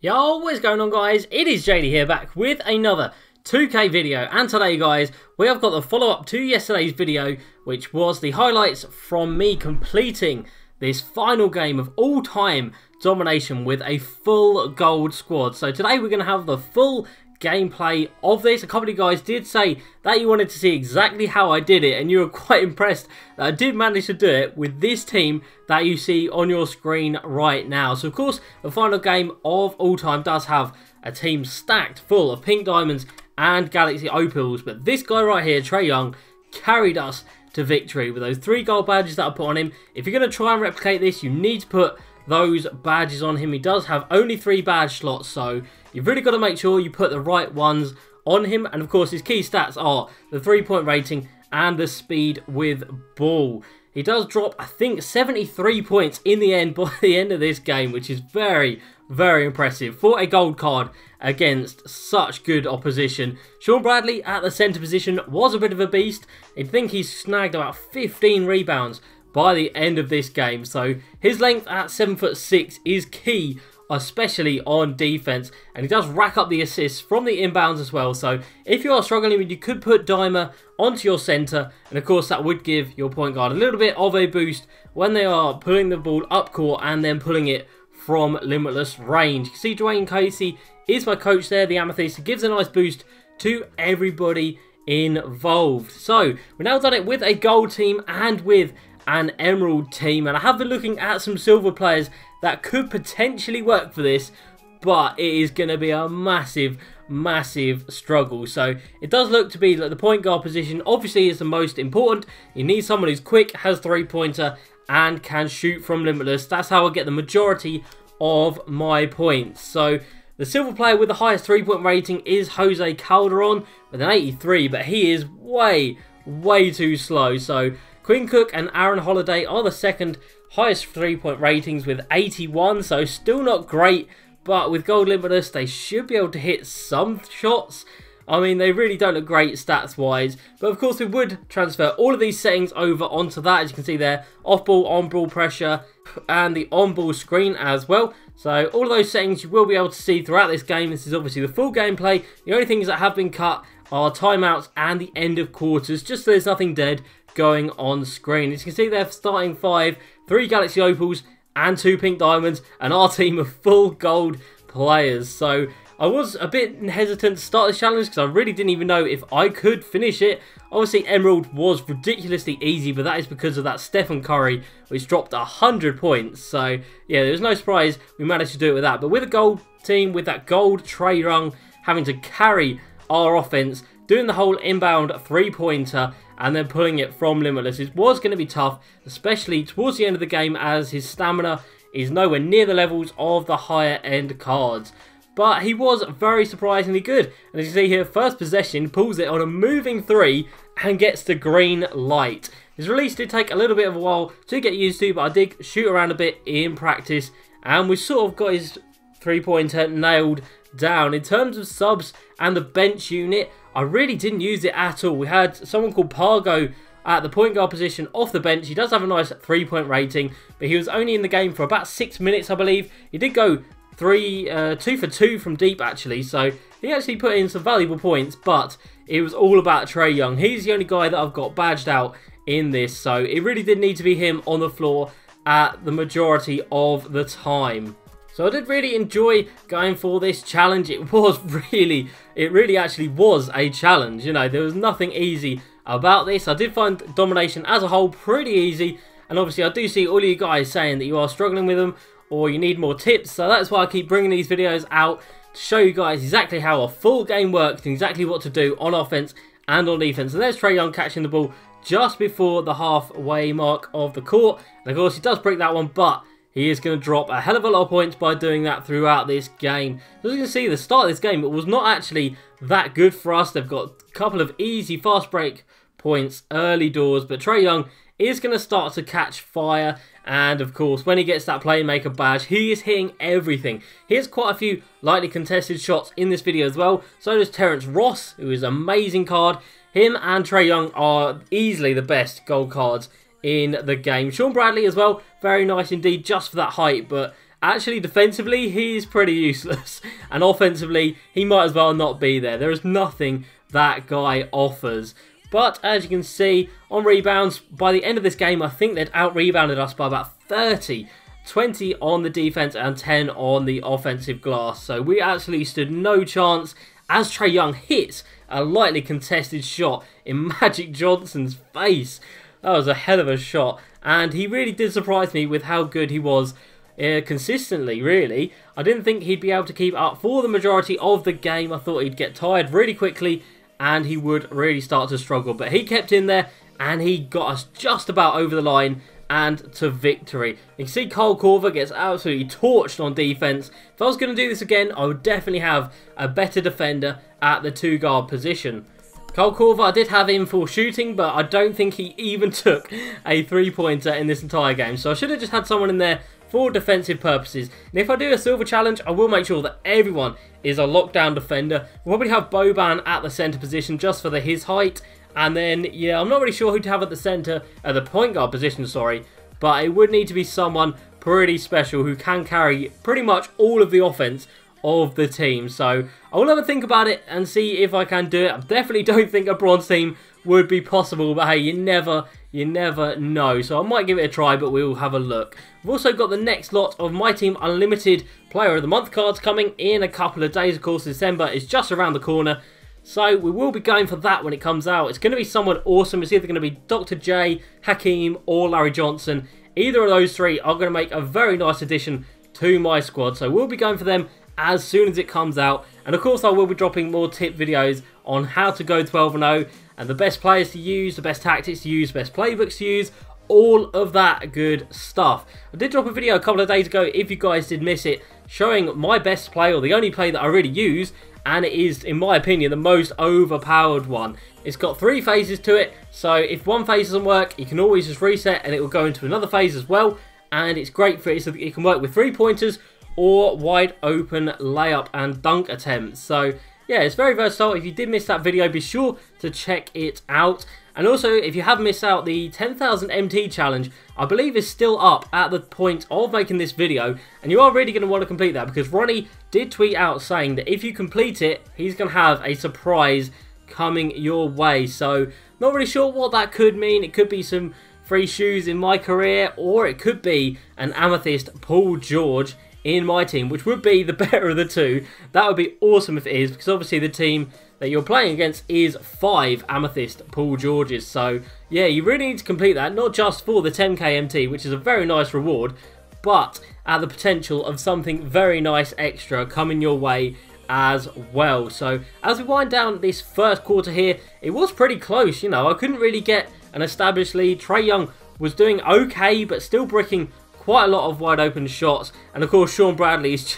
Yo, what is going on, guys? It is JD here, back with another 2K video, and today, guys, we have got the follow-up to yesterday's video, which was the highlights from me completing this final game of all-time Domination with a full gold squad. So today we're going to have the full gameplay of this. A couple of you guys did say that you wanted to see exactly how I did it, and you were quite impressed that I did manage to do it with this team that you see on your screen right now. So of course, the final game of all time does have a team stacked full of pink diamonds and galaxy opals, but this guy right here, Trey Young, carried us to victory with those 3 gold badges that I put on him. If you're going to try and replicate this, you need to put those badges on him. He does have only 3 badge slots, so you've really got to make sure you put the right ones on him. And of course, his key stats are the 3-point rating and the speed with ball. He does drop, I think, 73 points in the end by the end of this game, which is very, very impressive for a gold card against such good opposition. Sean Bradley at the centre position was a bit of a beast. I think he snagged about 15 rebounds by the end of this game, so his length at 7'6" is key, especially on defense, and he does rack up the assists from the inbounds as well. So if you are struggling, you could put Dimer onto your center, and of course that would give your point guard a little bit of a boost when they are pulling the ball up court and then pulling it from limitless range. You can see Dwayne Casey is my coach there, the Amethyst. He gives a nice boost to everybody involved. So we've now done it with a gold team and with an emerald team, and I have been looking at some silver players that could potentially work for this, but it is going to be a massive struggle. So it does look to be like the point guard position obviously is the most important. You need someone who's quick, has 3-pointer, and can shoot from limitless. That's how I get the majority of my points. So the silver player with the highest 3-point rating is Jose Calderon with an 83, but he is way too slow. So Quinn Cook and Aaron Holiday are the second highest 3-point ratings with 81, so still not great, but with gold limitless they should be able to hit some shots. I mean, they really don't look great stats wise, but of course we would transfer all of these settings over onto that. As you can see there, off ball, on ball pressure, and the on ball screen as well. So all of those settings you will be able to see throughout this game. This is obviously the full gameplay. The only things that have been cut are timeouts and the end of quarters, just so there's nothing dead going on screen. As you can see there, starting 5, 3 galaxy opals and 2 pink diamonds, and our team of full gold players. So I was a bit hesitant to start this challenge because I really didn't even know if I could finish it. Obviously Emerald was ridiculously easy, but that is because of that Stephen Curry, which dropped 100 points. So yeah, there's no surprise we managed to do it with that. But with a gold team, with that gold Trey Young having to carry our offense, doing the whole inbound 3-pointer and then pulling it from limitless, it was going to be tough, especially towards the end of the game, as his stamina is nowhere near the levels of the higher end cards. But he was very surprisingly good, and as you see here, first possession, pulls it on a moving 3 and gets the green light. His release did take a little bit of a while to get used to, but I did shoot around a bit in practice, and we sort of got his 3-pointer nailed down. In terms of subs and the bench unit, I really didn't use it at all. We had someone called Pargo at the point guard position off the bench. He does have a nice 3-point rating, but he was only in the game for about 6 minutes, I believe. He did go 2 for 2 from deep, actually, so he actually put in some valuable points, but it was all about Trey Young. He's the only guy that I've got badged out in this, so it really did need to be him on the floor at the majority of the time. So I did really enjoy going for this challenge. It really actually was a challenge. You know, there was nothing easy about this. I did find Domination as a whole pretty easy, and obviously I do see all of you guys saying that you are struggling with them or you need more tips. So that's why I keep bringing these videos out to show you guys exactly how a full game works and exactly what to do on offense and on defense. And there's Trey Young catching the ball just before the halfway mark of the court. And of course he does break that one, but he is going to drop a hell of a lot of points by doing that throughout this game. As you can see, the start of this game, it was not actually that good for us. They've got a couple of easy fast break points early doors, but Trey Young is going to start to catch fire. And of course, when he gets that playmaker badge, he is hitting everything. He has quite a few lightly contested shots in this video as well. So does Terrence Ross, who is an amazing card. Him and Trey Young are easily the best gold cards in the game. Sean Bradley as well, very nice indeed, just for that height, but actually defensively he is pretty useless, and offensively he might as well not be there. There is nothing that guy offers. But as you can see, on rebounds, by the end of this game, I think they'd out-rebounded us by about 30. 20 on the defense and 10 on the offensive glass. So we actually stood no chance as Trae Young hits a lightly contested shot in Magic Johnson's face. That was a hell of a shot, and he really did surprise me with how good he was consistently, really. I didn't think he'd be able to keep up for the majority of the game. I thought he'd get tired really quickly and he would really start to struggle, but he kept in there and he got us just about over the line and to victory. You can see Kyle Korver gets absolutely torched on defense. If I was going to do this again, I would definitely have a better defender at the 2-guard position. Kyle Korver, I did have him for shooting, but I don't think he even took a 3-pointer in this entire game. So I should have just had someone in there for defensive purposes. And if I do a silver challenge, I will make sure that everyone is a lockdown defender. We'll probably have Boban at the centre position just for his height. And then, yeah, I'm not really sure who to have at the centre, at the point guard position, sorry. But it would need to be someone pretty special who can carry pretty much all of the offense of the team. So I will have a think about it and see if I can do it. I definitely don't think a bronze team would be possible, but hey, you never know. So I might give it a try, but we'll have a look. We've also got the next lot of My Team Unlimited Player of the Month cards coming in a couple of days. Of course, December is just around the corner, so we will be going for that when it comes out. It's going to be someone awesome. It's either going to be Dr. J, Hakeem, or Larry Johnson. Either of those three are going to make a very nice addition to my squad, so we'll be going for them as soon as it comes out. And of course, I will be dropping more tip videos on how to go 12-0 and the best players to use, the best tactics to use, best playbooks to use, all of that good stuff. I did drop a video a couple of days ago, if you guys did miss it, showing my best play, or the only play that I really use, and it is, in my opinion, the most overpowered one. It's got 3 phases to it, so if one phase doesn't work, you can always just reset and it will go into another phase as well. And it's great for it, so it can work with 3-pointers or wide open layup and dunk attempts. So yeah, it's very versatile. If you did miss that video, be sure to check it out. And also, if you have missed out, the 10,000 MT challenge, I believe, is still up at the point of making this video. And you are really going to want to complete that, because Ronnie did tweet out saying that if you complete it, he's going to have a surprise coming your way. So not really sure what that could mean. It could be some free shoes in my career, or it could be an amethyst Paul George in my team, which would be the better of the two. That would be awesome if it is, because obviously the team that you're playing against is 5 amethyst Paul Georges. So yeah, you really need to complete that, not just for the 10k MT, which is a very nice reward, but at the potential of something very nice extra coming your way as well. So as we wind down this first quarter here, it was pretty close. You know, I couldn't really get an established lead. Trae Young was doing okay, but still bricking quite a lot of wide open shots. And of course, Sean Bradley is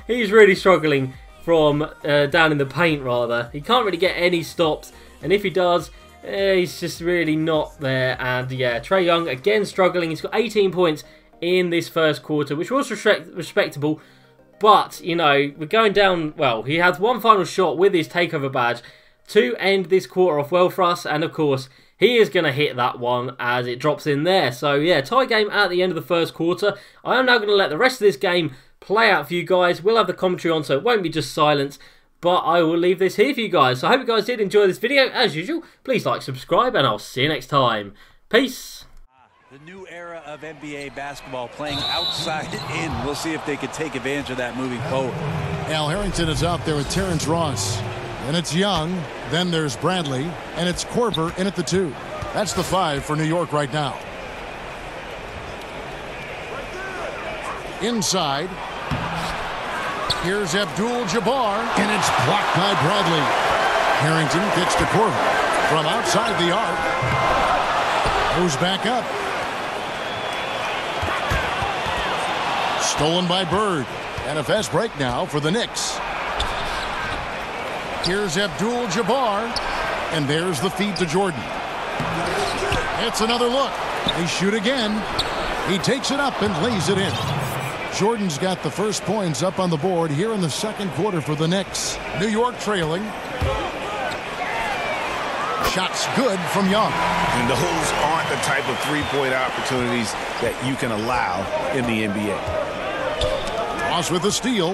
he's really struggling from down in the paint, rather. He can't really get any stops, and if he does, he's just really not there. And yeah, Trae Young again struggling. He's got 18 points in this first quarter, which was respectable. But, you know, we're going down. Well, he has one final shot with his takeover badge to end this quarter off well for us. And of course, he is going to hit that one as it drops in there. So yeah, tie game at the end of the first quarter. I am now going to let the rest of this game play out for you guys. We'll have the commentary on, so it won't be just silence. But I will leave this here for you guys. So I hope you guys did enjoy this video. As usual, please like, subscribe, and I'll see you next time. Peace. The new era of NBA basketball, playing outside in. We'll see if they can take advantage of that moving forward. Al Harrington is out there with Terrence Ross. And it's Young, then there's Bradley, and it's Korver in at the 2. That's the 5 for New York right now. Inside. Here's Abdul-Jabbar, and it's blocked by Bradley. Harrington kicks to Korver from outside the arc. Goes back up. Stolen by Bird. And a fast break now for the Knicks. Here's Abdul-Jabbar, and there's the feed to Jordan. It's another look. They shoot again. He takes it up and lays it in. Jordan's got the first points up on the board here in the second quarter for the Knicks. New York trailing. Shots good from Young. And those aren't the type of three-point opportunities that you can allow in the NBA. Ross with the steal.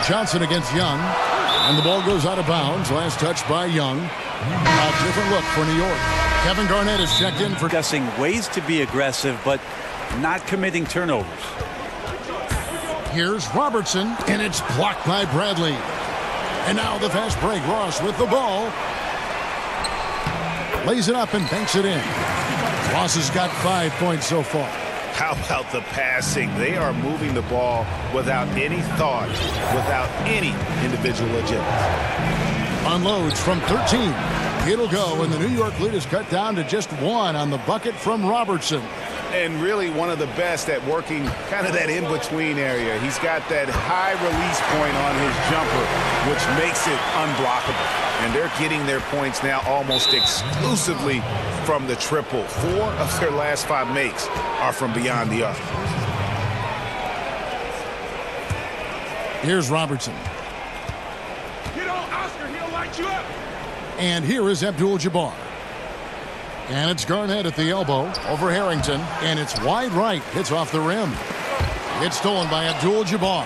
Johnson against Young. And the ball goes out of bounds. Last touch by Young. A different look for New York. Kevin Garnett is checked in for discussing ways to be aggressive, but not committing turnovers. Here's Robertson, and it's blocked by Bradley. And now the fast break. Ross with the ball. Lays it up and banks it in. Ross has got 5 points so far. How about the passing? They are moving the ball without any thought, without any individual agenda. Unloads from 13. It'll go, and the New York lead is cut down to just 1 on the bucket from Robertson. And really one of the best at working kind of that in-between area. He's got that high release point on his jumper, which makes it unblockable. And they're getting their points now almost exclusively from the triple. 4 of their last 5 makes are from beyond the arc. Here's Robertson. You know, Oscar, he'll light you up. And here is Abdul-Jabbar. And it's Garnett at the elbow over Harrington. And it's wide right. Hits off the rim. It's stolen by Abdul-Jabbar.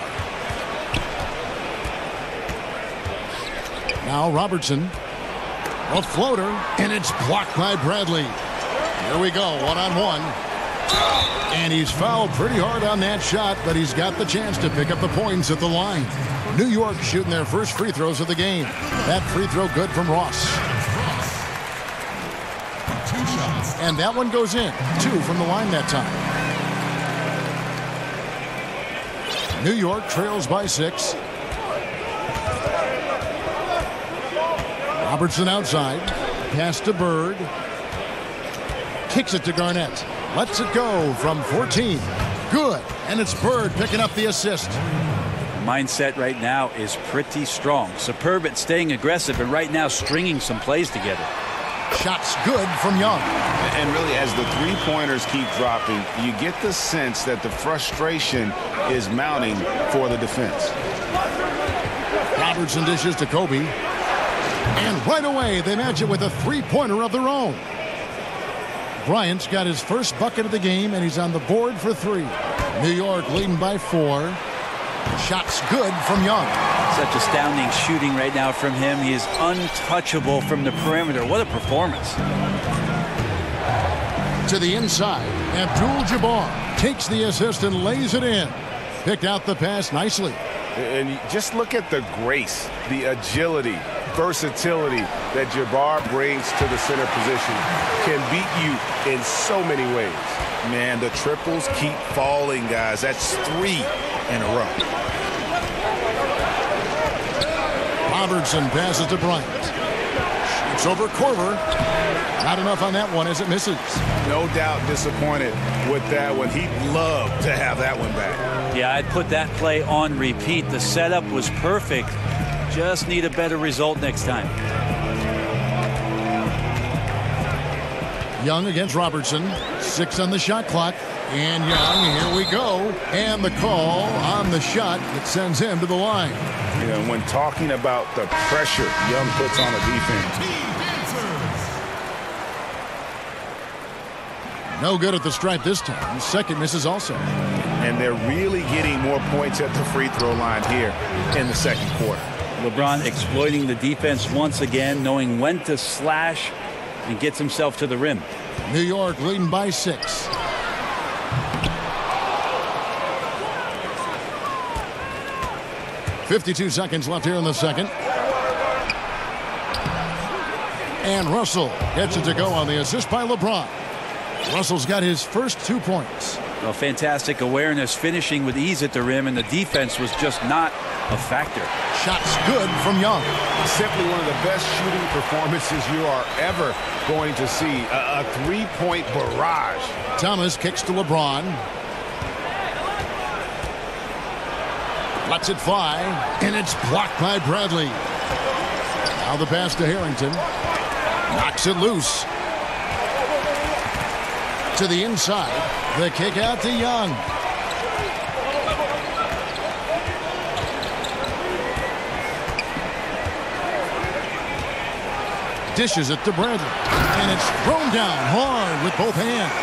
Now Robertson. A floater. And it's blocked by Bradley. Here we go. 1-on-1. And he's fouled pretty hard on that shot, but he's got the chance to pick up the points at the line. New York shooting their first free throws of the game. That free throw good from Ross. And that one goes in. 2 from the line that time. New York trails by 6. Robertson outside. Pass to Bird. Kicks it to Garnett. Lets it go from 14. Good. And it's Bird picking up the assist. Mindset right now is pretty strong. Superb at staying aggressive, and right now stringing some plays together. Shots good from Young. And really, as the three-pointers keep dropping, you get the sense that the frustration is mounting for the defense. Robertson dishes to Kobe. And right away, they match it with a three-pointer of their own. Bryant's got his first bucket of the game, and he's on the board for 3. New York leading by 4. Shots good from Young. Such astounding shooting right now from him. He is untouchable from the perimeter. What a performance. To the inside, Abdul-Jabbar takes the assist and lays it in. Picked out the pass nicely. And just look at the grace, the agility, versatility that Jabbar brings to the center position. Can beat you in so many ways. Man, the triples keep falling, guys. That's 3 in a row. Robertson passes to Bryant. Shoots over Korver. Not enough on that one as it misses. No doubt disappointed with that one. He'd love to have that one back. Yeah, I'd put that play on repeat. The setup was perfect. Just need a better result next time. Young against Robertson. 6 on the shot clock. And Young, here we go. And the call on the shot that sends him to the line. You know, when talking about the pressure Young puts on a defense. No good at the stripe this time. Second misses also. And they're really getting more points at the free throw line here in the second quarter. LeBron exploiting the defense once again, knowing when to slash and gets himself to the rim. New York leading by 6. .52 seconds left here in the second. And Russell gets it to go on the assist by LeBron. Russell's got his first 2 points. Well, fantastic awareness, finishing with ease at the rim, and the defense was just not a factor. Shots good from Young. Simply one of the best shooting performances you are ever going to see. A three-point barrage. Thomas kicks to LeBron. Lets it fly, and it's blocked by Bradley. Now the pass to Harrington. Knocks it loose. To the inside. The kick out to Young. Dishes it to Bradley. And it's thrown down hard with both hands.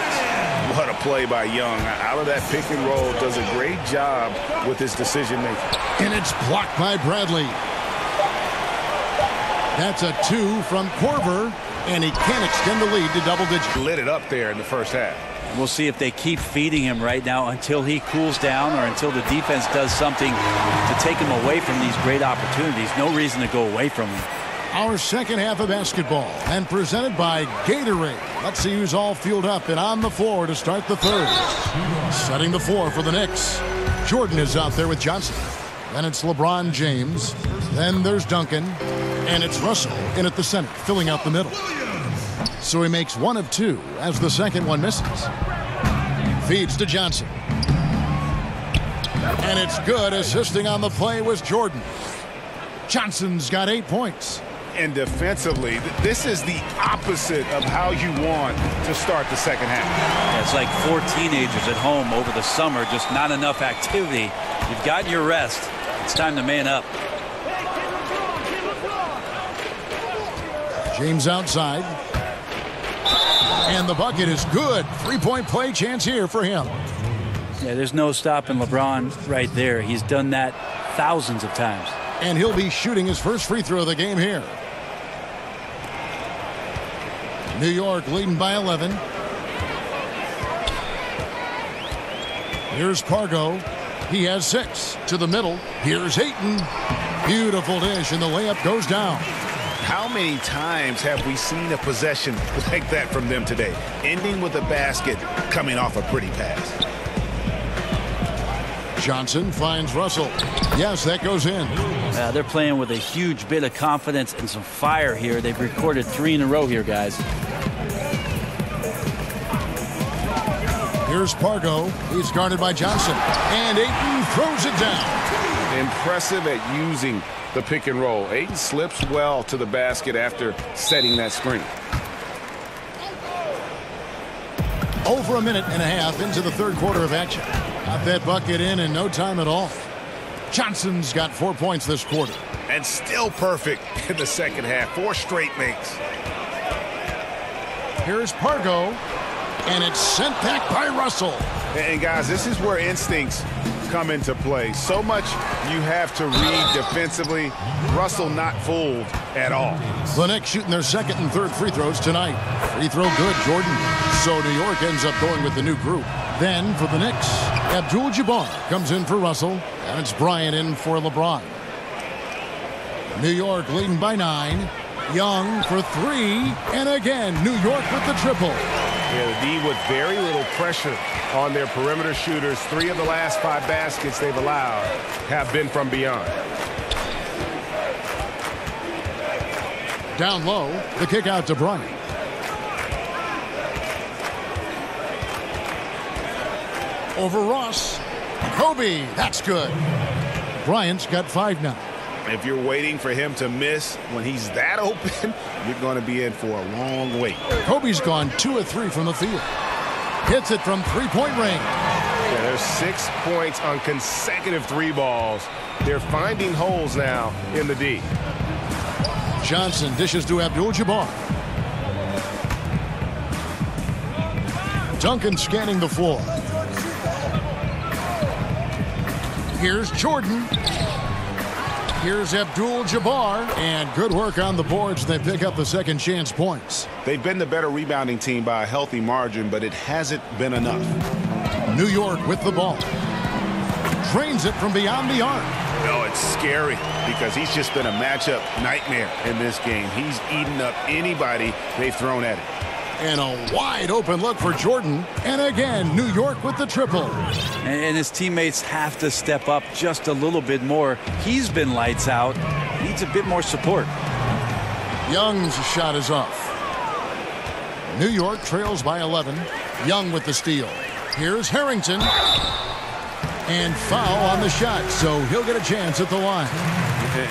What a play by Young. Out of that pick and roll, does a great job with his decision making. And it's blocked by Bradley. That's a 2 from Korver, and he can't extend the lead to double digits. Lit it up there in the first half. We'll see if they keep feeding him right now until he cools down or until the defense does something to take him away from these great opportunities. No reason to go away from him. Our second half of basketball, and presented by Gatorade. Let's see who's all fueled up and on the floor to start the third. Setting the floor for the Knicks. Jordan is out there with Johnson. Then it's LeBron James. Then there's Duncan. And it's Russell in at the center, filling out the middle. So he makes 1 of 2 as the second one misses. Feeds to Johnson. And it's good. Assisting on the play was Jordan. Johnson's got 8 points. And defensively, this is the opposite of how you want to start the second half. Yeah, it's like 4 teenagers at home over the summer, just not enough activity. You've gotten your rest. It's time to man up. James outside. And the bucket is good. 3-point play chance here for him. Yeah, there's no stopping LeBron right there. He's done that thousands of times. And he'll be shooting his first free throw of the game here. New York leading by 11. Here's Pargo. He has 6 to the middle. Here's Ayton. Beautiful dish, and the layup goes down. How many times have we seen a possession like that from them today? Ending with a basket, coming off a pretty pass. Johnson finds Russell. Yes, that goes in. They're playing with a huge bit of confidence and some fire here. They've recorded 3 in a row here, guys. Here's Pargo. He's guarded by Johnson. And Ayton throws it down. Impressive at using the pick and roll. Ayton slips well to the basket after setting that screen. Over a minute and a half into the third quarter of action. Got that bucket in no time at all. Johnson's got 4 points this quarter. And still perfect in the second half. 4 straight makes. Here's Pargo. And it's sent back by Russell. And guys, this is where instincts come into play. So much you have to read defensively. Russell not fooled at all. The Knicks shooting their second and third free throws tonight. Free throw good, Jordan. So New York ends up going with the new group. Then for the Knicks, Abdul-Jabbar comes in for Russell. And it's Bryant in for LeBron. New York leading by 9. Young for 3. And again, New York with the triple. Yeah, the D with very little pressure on their perimeter shooters. 3 of the last 5 baskets they've allowed have been from beyond. Down low, the kick out to Bryant. Over Ross. Kobe, that's good. Bryant's got 5 now. If you're waiting for him to miss when he's that open, you're going to be in for a long wait. Kobe's gone 2 of 3 from the field. Hits it from 3-point range. Yeah, there's 6 points on consecutive 3 balls. They're finding holes now in the D. Johnson dishes to Abdul-Jabbar. Duncan scanning the floor. Here's Jordan. Here's Abdul-Jabbar, and good work on the boards. They pick up the second chance points. They've been the better rebounding team by a healthy margin, but it hasn't been enough. New York with the ball. Drains it from beyond the arc. No, it's scary because he's just been a matchup nightmare in this game. He's eaten up anybody they've thrown at him. And a wide open look for Jordan. And again, New York with the triple. And his teammates have to step up just a little bit more. He's been lights out. Needs a bit more support. Young's shot is off. New York trails by 11. Young with the steal. Here's Harrington. And foul on the shot, so he'll get a chance at the line.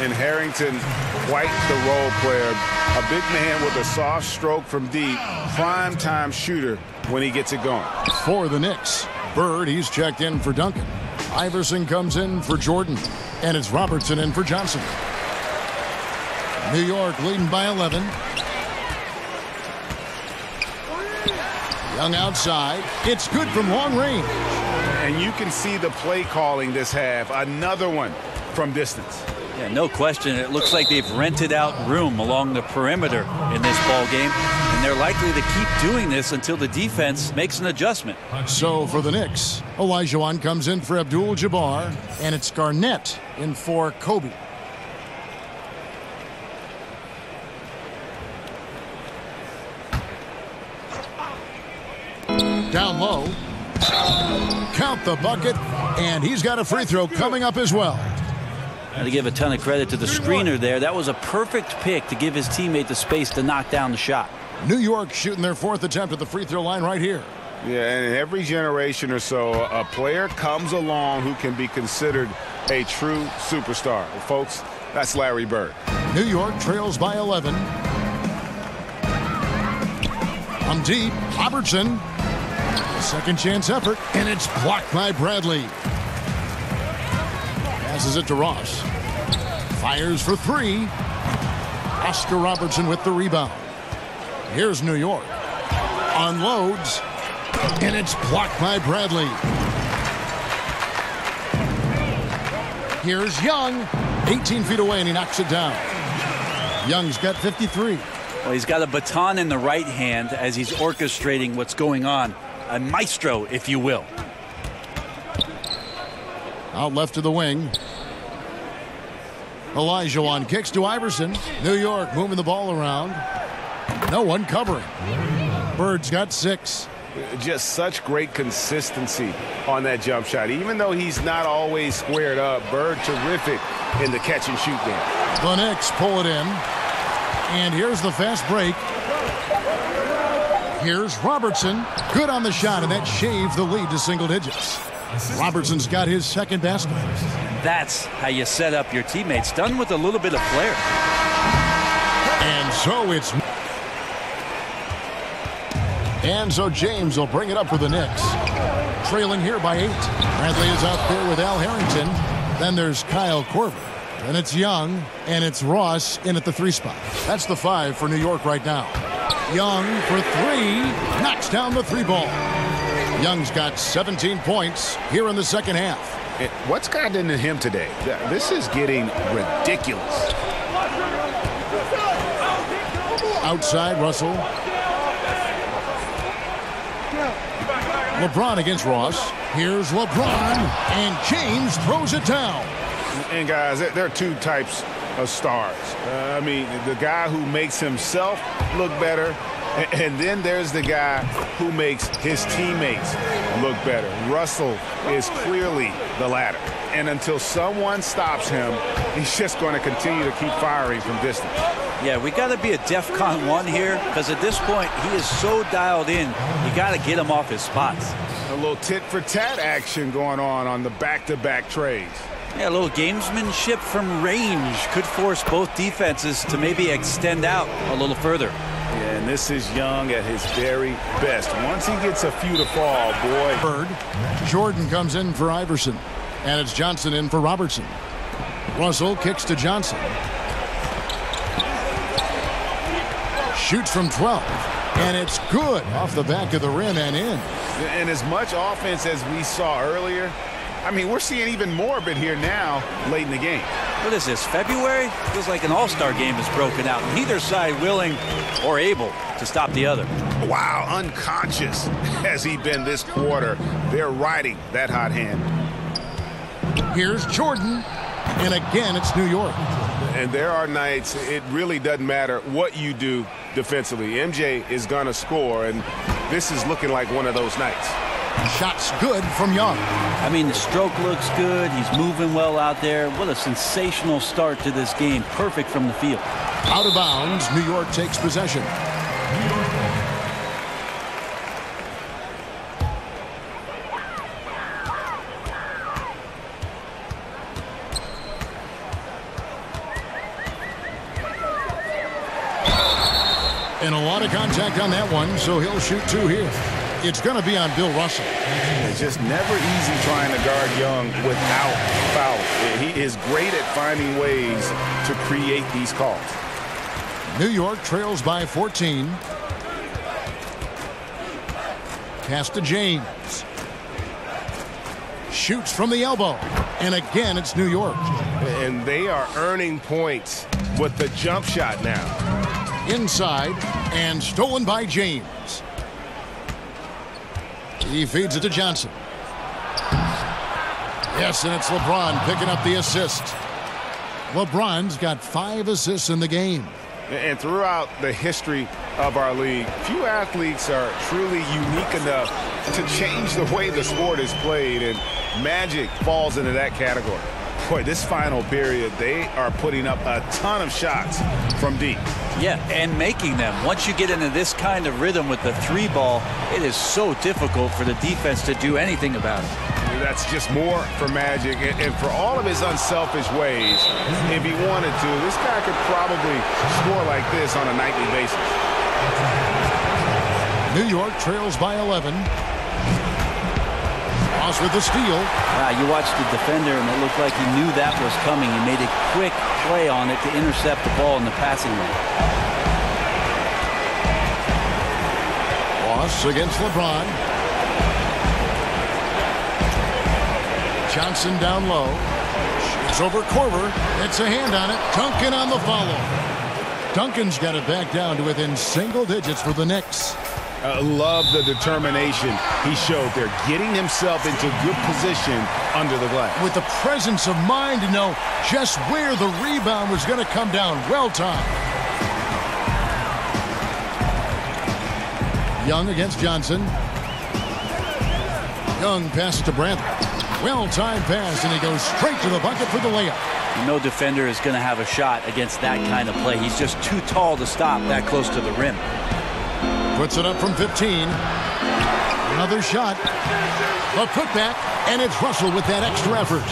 And Harrington, quite the role player. A big man with a soft stroke from deep. Prime-time shooter when he gets it going. For the Knicks, Bird, he's checked in for Duncan. Iverson comes in for Jordan. And it's Robertson in for Johnson. New York leading by 11. Young outside. It's good from long range. And you can see the play calling this half. Another one from distance. Yeah, no question. It looks like they've rented out room along the perimeter in this ball game, and they're likely to keep doing this until the defense makes an adjustment. So for the Knicks, Olajuwon comes in for Abdul-Jabbar, and it's Garnett in for Kobe. Down low. Count the bucket, and he's got a free throw coming up as well. Got to give a ton of credit to the screener there. That was a perfect pick to give his teammate the space to knock down the shot. New York shooting their 4th attempt at the free throw line right here. Yeah, and in every generation or so, a player comes along who can be considered a true superstar. Well, folks, that's Larry Bird. New York trails by 11. From deep, Robertson. Second chance effort, and it's blocked by Bradley. Passes it to Ross. Fires for 3. Oscar Robertson with the rebound. Here's New York. Unloads, and it's blocked by Bradley. Here's Young. 18 feet away, and he knocks it down. Young's got 53. Well, he's got a baton in the right hand as he's orchestrating what's going on. A maestro, if you will. Out left to the wing. Olajuwon kicks to Iverson. New York moving the ball around. No one covering. Bird's got 6. Just such great consistency on that jump shot. Even though he's not always squared up, Bird terrific in the catch and shoot game. The Knicks pull it in. And here's the fast break. Here's Robertson. Good on the shot, and that shaves the lead to single digits. Robertson's got his 2nd basket. That's how you set up your teammates. Done with a little bit of flair. And so it's... And so James will bring it up for the Knicks. Trailing here by 8. Bradley is out there with Al Harrington. Then there's Kyle Korver. Then it's Young, and it's Ross in at the 3 spot. That's the 5 for New York right now. Young for 3. Knocks down the 3 ball. Young's got 17 points here in the second half. What's gotten into him today? This is getting ridiculous. Outside, Russell. LeBron against Ross. Here's LeBron, and James throws it down. And guys, there are 2 types of stars. I mean, the guy who makes himself look better, and then there's the guy who makes his teammates look better. Russell is clearly the latter. And until someone stops him, he's just going to continue to keep firing from distance. Yeah, we got to be a DEFCON 1 here, because at this point, he is so dialed in, you got to get him off his spots. A little tit-for-tat action going on the back-to-back trades. Yeah, a little gamesmanship from range could force both defenses to maybe extend out a little further. Yeah, and this is Young at his very best. Once he gets a few to fall, boy. Bird. Jordan comes in for Iverson. And it's Johnson in for Robertson. Russell kicks to Johnson. Shoots from 12. And it's good off the back of the rim and in. And as much offense as we saw earlier, I mean, we're seeing even more of it here now late in the game. What is this, February? Feels like an all-star game has broken out. Neither side willing or able to stop the other. Wow, unconscious has he been this quarter. They're riding that hot hand. Here's Jordan. And again, it's New York. And there are nights it really doesn't matter what you do defensively. MJ is going to score, and this is looking like one of those nights. Shots good from Young. I mean, the stroke looks good. He's moving well out there. What a sensational start to this game. Perfect from the field. Out of bounds, New York takes possession. And a lot of contact on that one, so he'll shoot 2 here. It's going to be on Bill Russell. It's just never easy trying to guard Young without fouls. He is great at finding ways to create these calls. New York trails by 14. Pass to James. Shoots from the elbow. And again, it's New York. And they are earning points with the jump shot now. Inside and stolen by James. He feeds it to Johnson. Yes, and it's LeBron picking up the assist. LeBron's got 5 assists in the game. And throughout the history of our league, few athletes are truly unique enough to change the way the sport is played, and Magic falls into that category. Boy, this final period, they are putting up a ton of shots from deep. Yeah, and making them. Once you get into this kind of rhythm with the 3-ball, it is so difficult for the defense to do anything about it. That's just more for Magic, and for all of his unselfish ways, if he wanted to, this guy could probably score like this on a nightly basis. New York trails by 11. Ross with the steal. You watched the defender, and it looked like he knew that was coming. He made a quick play on it to intercept the ball in the passing lane. Ross against LeBron. Johnson down low. Shoots over Korver. It's a hand on it. Duncan on the follow. Duncan's got it back down to within single digits for the Knicks. Love the determination he showed there, getting himself into good position under the glass. With the presence of mind to know just where the rebound was going to come down. Well timed. Young against Johnson. Young passes to Bradley. Well-timed pass, and he goes straight to the bucket for the layup. No defender is going to have a shot against that kind of play. He's just too tall to stop that close to the rim. Puts it up from 15. Another shot. A putback, and it's Russell with that extra effort.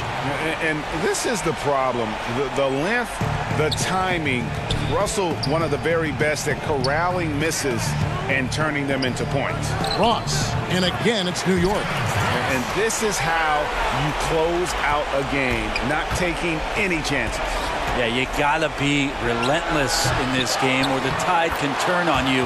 And this is the problem. The length, the timing. Russell, one of the very best at corralling misses and turning them into points. Ross, and again, it's New York. And this is how you close out a game, not taking any chances. Yeah, you gotta be relentless in this game or the tide can turn on you.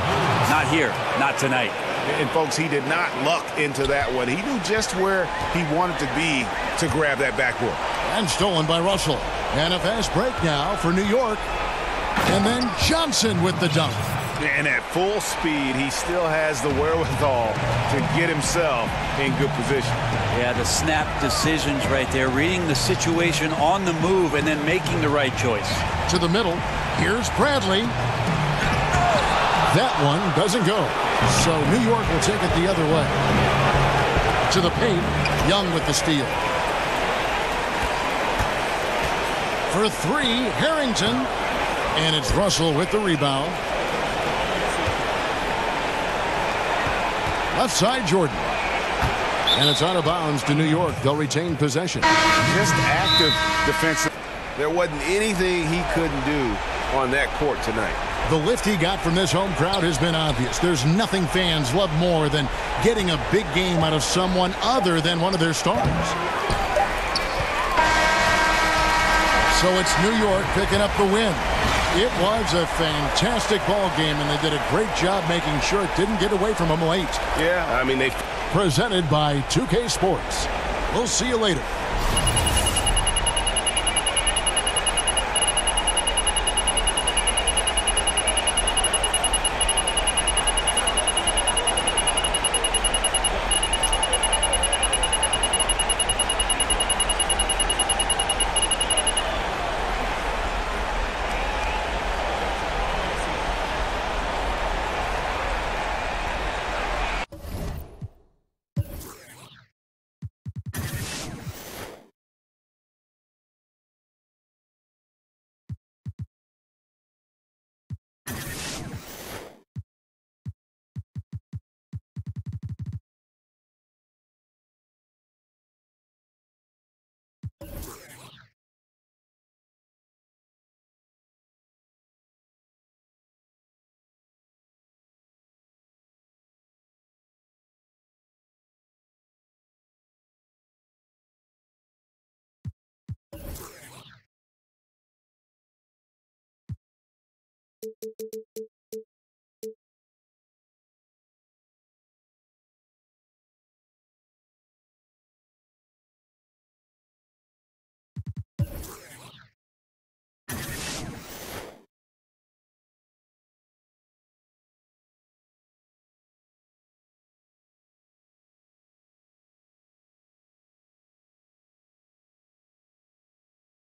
Not here, not tonight. And folks, he did not luck into that one. He knew just where he wanted to be to grab that backboard. And stolen by Russell. And a fast break now for New York. And then Johnson with the dunk. And at full speed, he still has the wherewithal to get himself in good position. Yeah, the snap decisions right there, reading the situation on the move and then making the right choice. To the middle. Here's Bradley. That one doesn't go. So New York will take it the other way. To the paint. Young with the steal. For 3, Harrington. And it's Russell with the rebound. Left side, Jordan. And it's out of bounds to New York. They'll retain possession. Just active defensive. There wasn't anything he couldn't do on that court tonight. The lift he got from this home crowd has been obvious. There's nothing fans love more than getting a big game out of someone other than one of their stars. So it's New York picking up the win. It was a fantastic ball game, and they did a great job making sure it didn't get away from them late. Yeah, I mean, they... Presented by 2K Sports. We'll see you later.